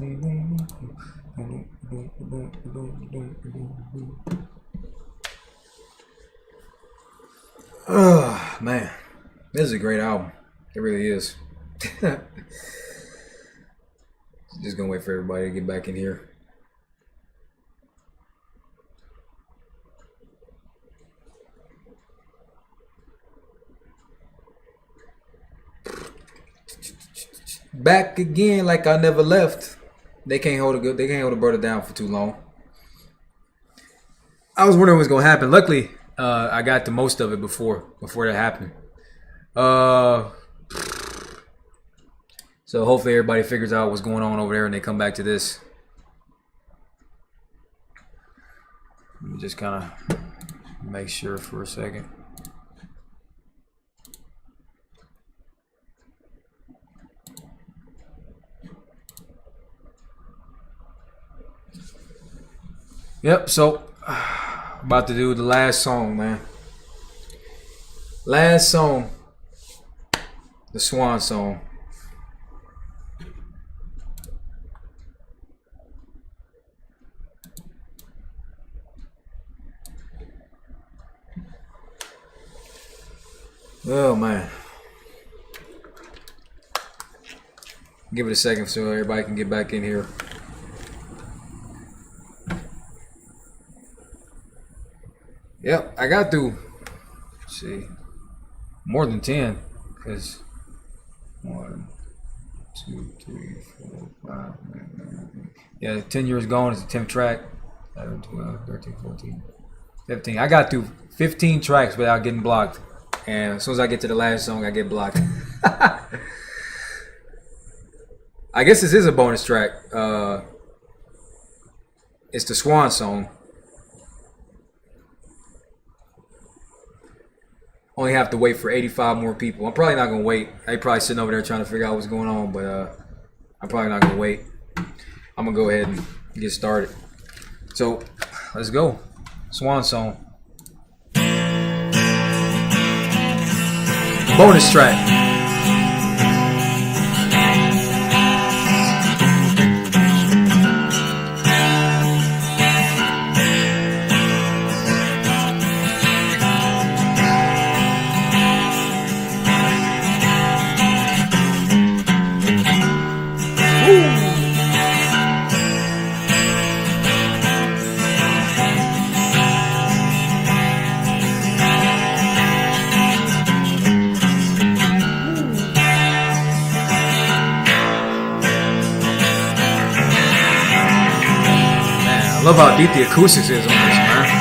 Oh man, this is a great album. It really is. Just gonna wait for everybody to get back in here. Back again, like I never left. They can't hold a brother down for too long. I was wondering what's gonna happen. Luckily, I got the most of it before that happened. So hopefully everybody figures out what's going on over there and they come back to this. Let me just kind of make sure for a second. Yep, so about to do the last song, man. Last song. The Swan song. Oh man. Give it a second so everybody can get back in here. Yep, I got through, let's see, more than 10, because 1, 2, 3, 4, 5, 9, yeah, 10 years gone is the 10th track, 11, 12, 13, 14, 15. I got through 15 tracks without getting blocked, and as soon as I get to the last song, I get blocked. I guess this is a bonus track. It's the Swan song. Only have to wait for 85 more people. I'm probably not gonna wait. They probably sitting over there trying to figure out what's going on, but I'm probably not gonna wait. I'm gonna go ahead and get started. So let's go. Swan song. Bonus track. I love how deep the acoustics is on this, man.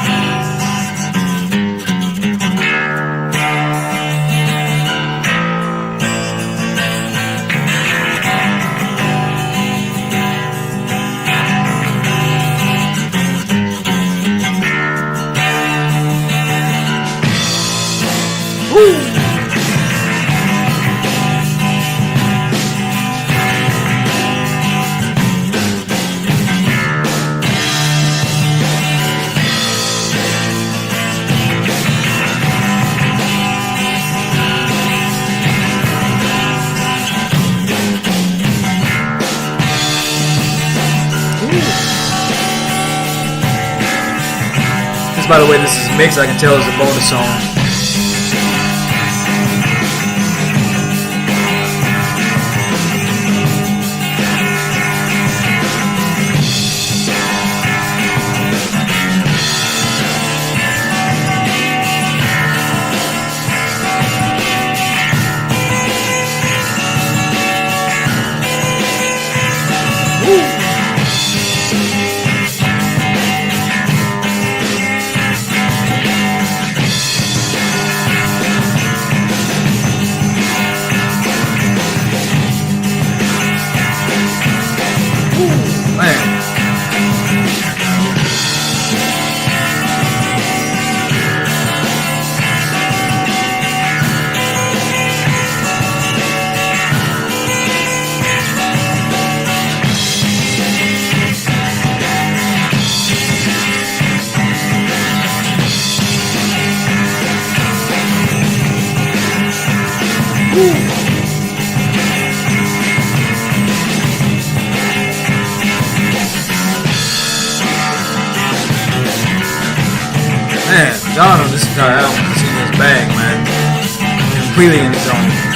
By the way, this is mixed. I can tell it's a bonus song. John on this entire album is in his bag, man. Completely in his own.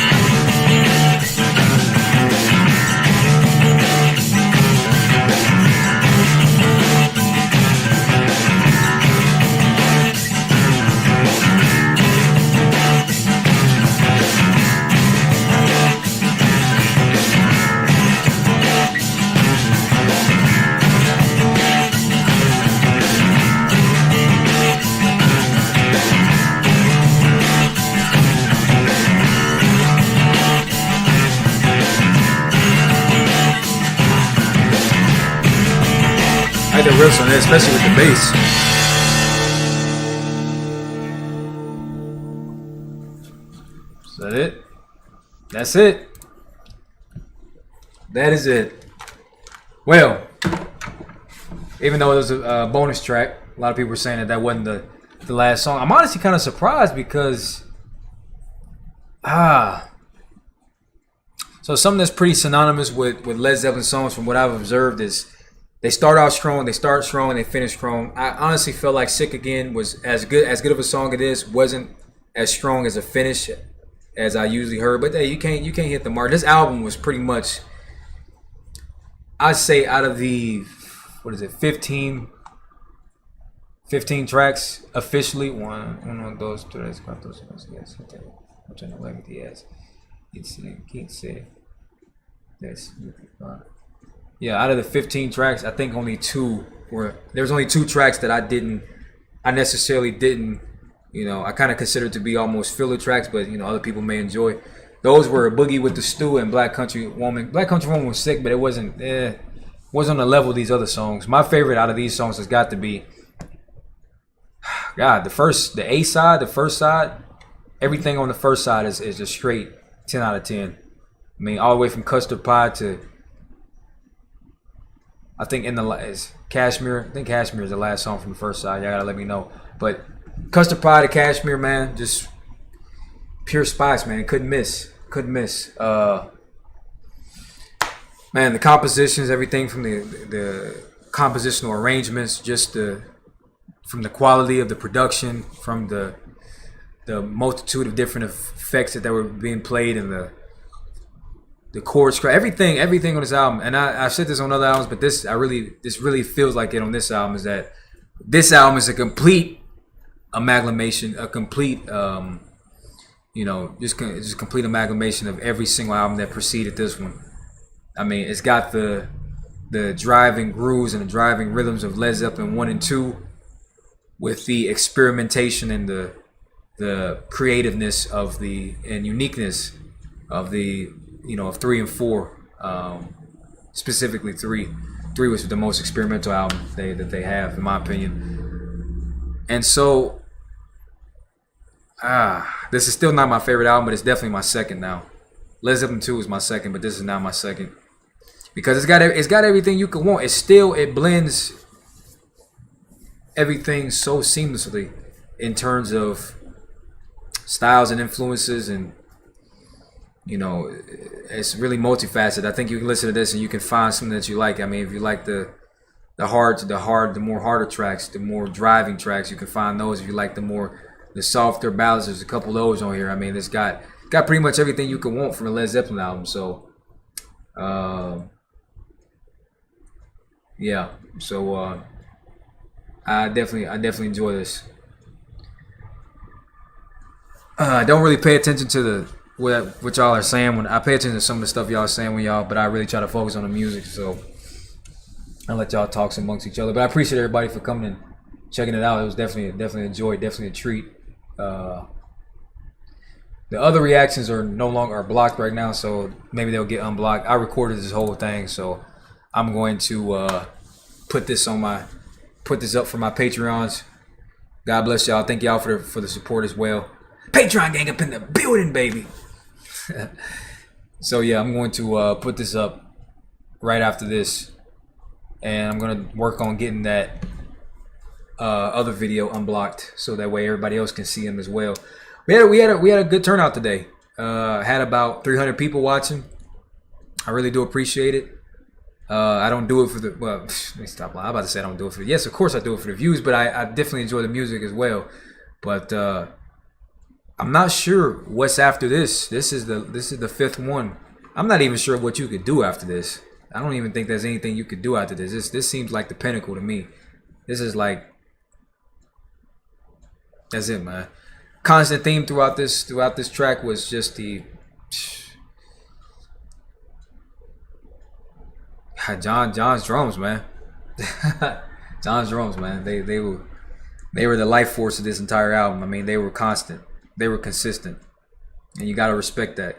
I like the riffs on it, especially with the bass. Is that it? That's it. That is it. Well, even though it was a bonus track, a lot of people were saying that that wasn't the last song. I'm honestly kind of surprised because so something that's pretty synonymous with Led Zeppelin songs from what I've observed is they start out strong, they start strong, and they finish strong. I honestly felt like Sick Again was as good of a song it is, wasn't as strong as a finish as I usually heard. But hey, you can't hit the mark. This album was pretty much, I'd say, out of the 15 tracks officially. Uno, dos, tres, cuatro, cinco, seis, siete, ocho, nueve, diez, 15. Yeah, out of the 15 tracks, I think only two were. There was only two tracks that I necessarily didn't, I kind of considered to be almost filler tracks, but other people may enjoy. Those were Boogie with the Stew and Black Country Woman. Black Country Woman was sick, but it wasn't on the level of these other songs. My favorite out of these songs has got to be, God, the A side, the first side. Everything on the first side is just straight 10 out of 10. I mean, all the way from Custard Pie to, I think is Kashmir. I think Kashmir is the last song from the first side. Y'all gotta let me know. But Custard Pie to Kashmir, man, just pure spice, man. Couldn't miss. Man, the compositions, everything from the compositional arrangements, just from the quality of the production, from the multitude of different effects that were being played, and the chords, everything on this album. And I've said this on other albums, but this really feels like it on this album, is that this album is a complete amalgamation, a complete just complete amalgamation of every single album that preceded this one. I mean, it's got the driving grooves and the driving rhythms of Led Zeppelin 1 and 2, with the experimentation and the creativeness and uniqueness of of 3 and 4, specifically 3. 3 was the most experimental album that they have, in my opinion. And so, this is still not my favorite album, but it's definitely my second now. Led Zeppelin 2 is my second, but this is now my second because it's got everything you could want. It blends everything so seamlessly in terms of styles and influences, and it's really multifaceted. I think you can listen to this and you can find something that you like. I mean, if you like the more harder tracks, the more driving tracks, you can find those. If you like the softer ballads, there's a couple of those on here. I mean, it's got pretty much everything you could want from a Led Zeppelin album. So, yeah. So I definitely enjoy this. I don't really pay attention to what y'all are saying when I pay attention to some of the stuff y'all are saying but I really try to focus on the music. So I'll let y'all talk amongst each other. But I appreciate everybody for coming and checking it out. It was definitely a joy, definitely a treat. The other reactions are no longer blocked right now, so maybe they'll get unblocked. I recorded this whole thing, so I'm going to put this up for my Patreons. God bless y'all. Thank y'all for the support as well. Patreon gang up in the building, baby. So yeah, I'm going to put this up right after this, and I'm going to work on getting that other video unblocked so that way everybody else can see them as well. We had a good turnout today. Had about 300 people watching. I really do appreciate it. I don't do it for let me stop lying. I'm about to say I don't do it for yes, of course I do it for the views, but I definitely enjoy the music as well. But I'm not sure what's after this. This is the fifth one. I'm not even sure what you could do after this. I don't even think there's anything you could do after this. This seems like the pinnacle to me. This is like, that's it, man. Constant theme throughout this track was just the John's drums, man. John's drums, man. They were the life force of this entire album. I mean, they were constant. They were consistent. And you gotta respect that.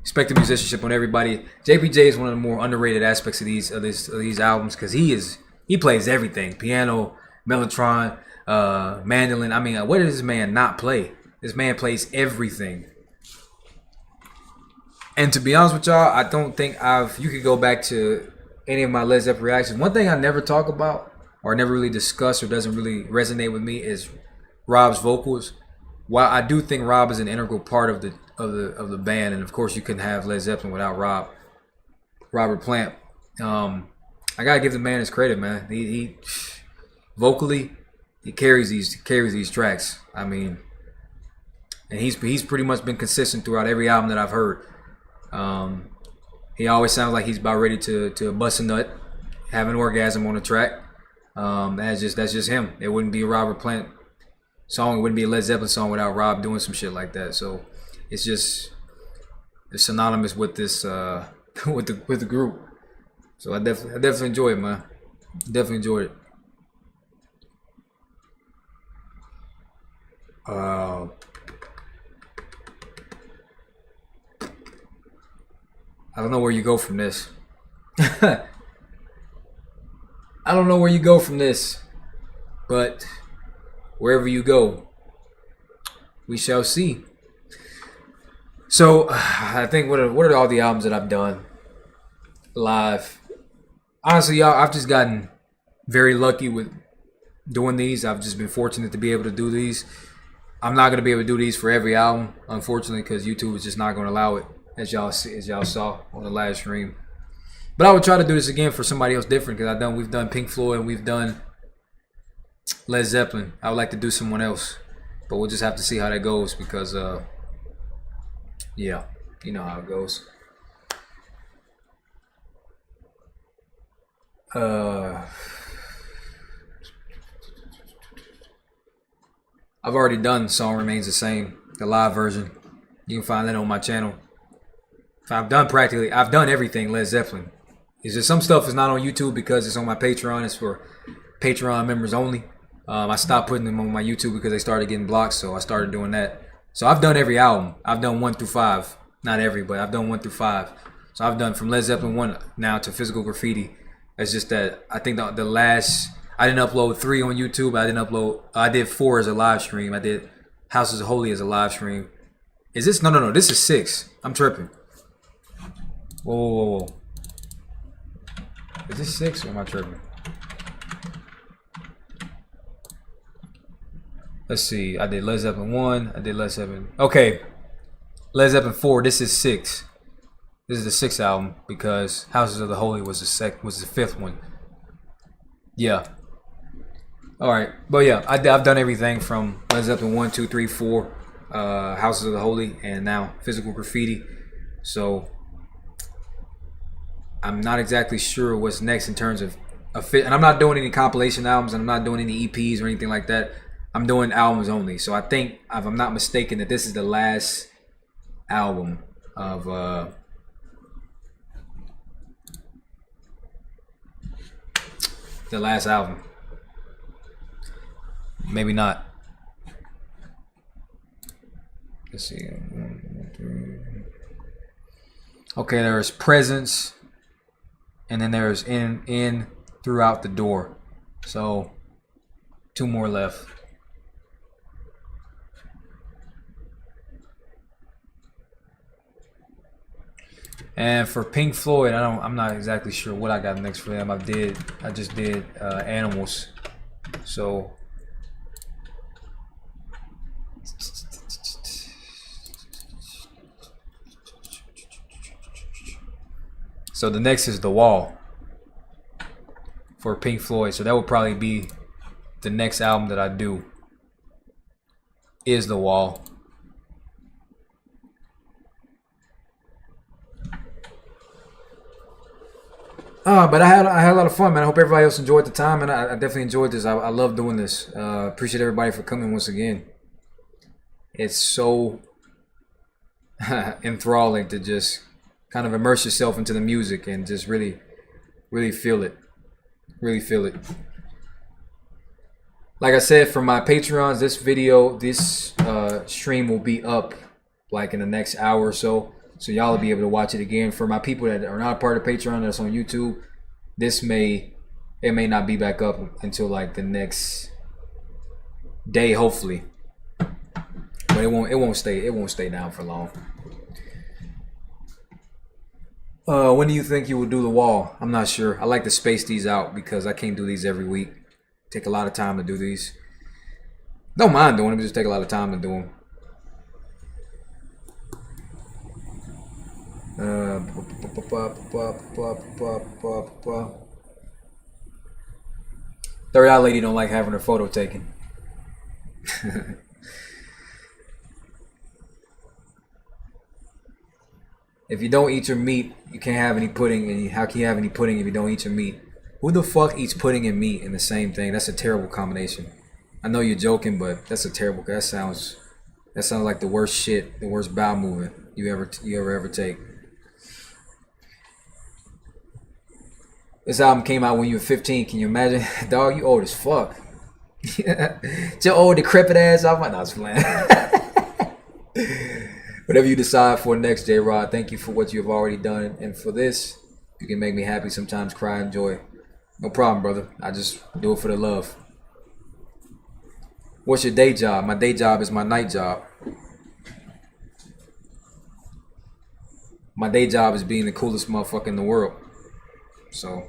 Respect the musicianship on everybody. JPJ is one of the more underrated aspects of these albums because he plays everything. Piano, mellotron, mandolin. I mean, what does this man not play? This man plays everything. And to be honest with y'all, I don't think you could go back to any of my Led Zeppelin reactions. One thing I never talk about or never really discuss or doesn't really resonate with me is Rob's vocals. While I do think Rob is an integral part of the band, and of course you couldn't have Led Zeppelin without Robert Plant. I gotta give the man his credit, man. He vocally he carries these tracks. I mean, and he's pretty much been consistent throughout every album that I've heard. He always sounds like he's about ready to bust a nut, have an orgasm on the track. That's just him. It wouldn't be a Robert Plant song. It wouldn't be a Led Zeppelin song without Rob doing some shit like that. So it's synonymous with this with the group. So I definitely enjoy it, man. Definitely enjoyed it. I don't know where you go from this. I don't know where you go from this, but wherever you go, we shall see. So I think what are all the albums that I've done live? Honestly, y'all, I've just gotten very lucky with doing these. I've just been fortunate to be able to do these. I'm not gonna be able to do these for every album, unfortunately, because YouTube is just not gonna allow it, as y'all saw on the last stream. But I would try to do this again for somebody else different, because we've done Pink Floyd and we've done Led Zeppelin. I would like to do someone else, but we'll just have to see how that goes, because yeah, you know how it goes. I've already done Song Remains the Same, the live version. You can find that on my channel. I've done everything Led Zeppelin. It's just some stuff is not on YouTube because it's on my Patreon. It's for Patreon members only. I stopped putting them on my YouTube because they started getting blocked, so I started doing that. So I've done every album. I've done 1 through 5. Not every, but I've done 1 through 5. So I've done from Led Zeppelin 1 now to Physical Graffiti. It's just that I think the last, I didn't upload 3 on YouTube. I did 4 as a live stream. I did Houses of Holy as a live stream. Is this, no, this is 6. I'm tripping. Whoa. Is this 6 or am I tripping? Let's see. I did Led Zeppelin 1. I did Led Zeppelin. Okay. Led Zeppelin 4. This is 6. This is the 6th album because Houses of the Holy was the 5th one. Yeah. Alright. But yeah, I've done everything from Led Zeppelin 1, 2, 3, 4, Houses of the Holy, and now Physical Graffiti. So I'm not exactly sure what's next in terms of a fit. And I'm not doing any compilation albums, and I'm not doing any EPs or anything like that. I'm doing albums only. So I think, if I'm not mistaken, that this is the last album of the last album. Maybe not. Let's see. Okay, there's Presence, and then there's in Throughout the Door. So 2 more left. And for Pink Floyd, I'm not exactly sure what I got next for them. I just did Animals. So the next is The Wall for Pink Floyd. So that will probably be the next album that I do. is the wall. But I had a lot of fun, man. I hope everybody else enjoyed the time, and I definitely enjoyed this. I love doing this. Appreciate everybody for coming once again. It's so enthralling to just kind of immerse yourself into the music and just really feel it. Really feel it. Like I said, for my Patreons, this stream will be up like in the next hour or so. So y'all will be able to watch it again. For my people that are not part of Patreon, that's on YouTube, it may not be back up until like the next day, hopefully. But it won't stay down for long. When do you think you will do the wall? I'm not sure. I like to space these out because I can't do these every week. Take a lot of time to do these. Don't mind doing them, just take a lot of time to do them. Third-eye lady don't like having her photo taken. If you don't eat your meat, you can't have any pudding. And how can you have any pudding if you don't eat your meat? Who the fuck eats pudding and meat in the same thing? That's a terrible combination. I know you're joking, but that's a terrible. That sounds like the worst shit, the worst bowel movement you ever take. This album came out when you were 15. Can you imagine? Dog, you old as fuck. Your old decrepit ass. I might not playing. Whatever you decide for next, J-Rod, thank you for what you have already done. And for this, you can make me happy, sometimes cry, and joy. No problem, brother. I just do it for the love. What's your day job? My day job is my night job. My day job is being the coolest motherfucker in the world. So.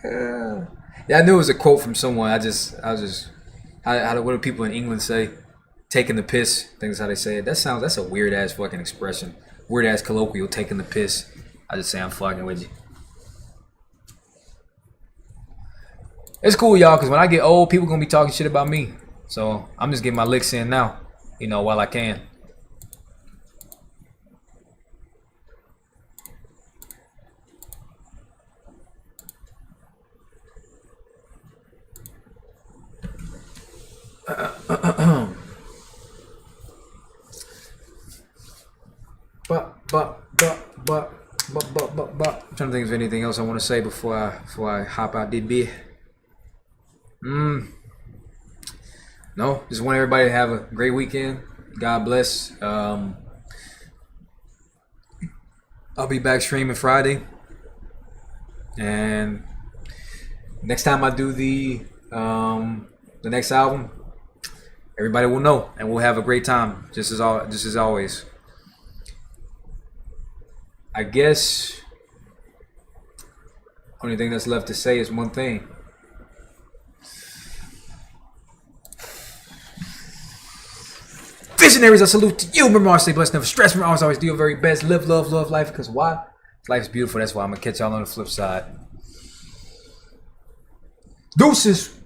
Yeah, I knew it was a quote from someone. What do people in England say? Taking the piss. I think that's how they say it. That's a weird ass fucking expression. Weird ass colloquial, taking the piss. I just say I'm fucking with you. It's cool, y'all, because when I get old, people gonna be talking shit about me. So I'm just getting my licks in now, while I can. I'm trying to think of anything else I want to say before I hop out the bed. No, just want everybody to have a great weekend. God bless. I'll be back streaming Friday, and next time I do the next album, everybody will know, and we'll have a great time, just as always. I guess only thing that's left to say is one thing. Visionaries, I salute to you. Remember, always stay blessed, never stress. Remember, always do your very best. Live, love life. Because why? Life's beautiful. That's why I'm going to catch y'all on the flip side. Deuces.